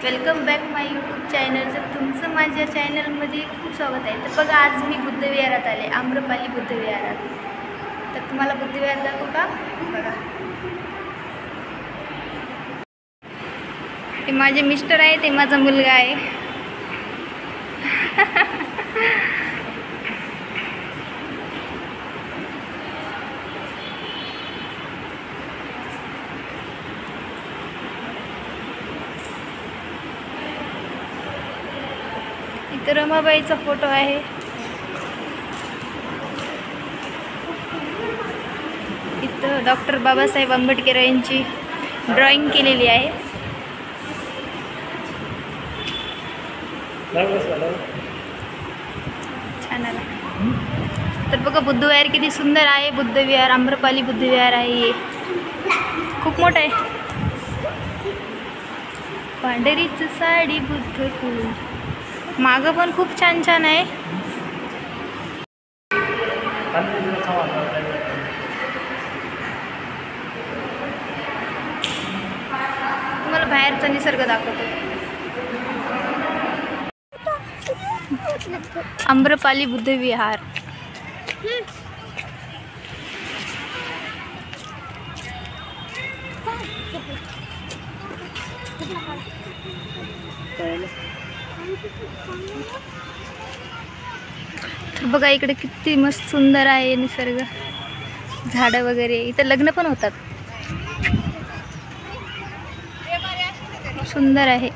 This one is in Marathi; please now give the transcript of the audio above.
वेलकम बॅक माय यूट्यूब चॅनल. तर तुमचं माझ्या चॅनलमध्ये खूप स्वागत आहे. तर बघा, आज मी बुद्धविहारात आले, आम्रपाली बुद्धविहारात. तर तुम्हाला बुद्धविहार दाखवू का? बघा, हे माझे मिस्टर आहे, ते माझा मुलगा आहे. इथं रमाबाईचा फोटो आहे. इथं डॉक्टर बाबासाहेब आंबेडकर यांची ड्रॉइंग केलेली आहे. छान आला. तर बघा, बुद्धविहार किती सुंदर आहे. बुद्धविहार, आम्रपाली बुद्धविहार आहे. हे खूप मोठं आहे. पांढरीच साडी बुद्ध फुल, मागं पण खूप छान छान आहे. तुम्हाला बाहेरचा निसर्ग दाखवतो. आम्रपाली बुद्धविहार. तर बघा, इकडे किती मस्त सुंदर आहे निसर्ग, झाडं वगैरे. इथं लग्न पण होतात. सुंदर आहे.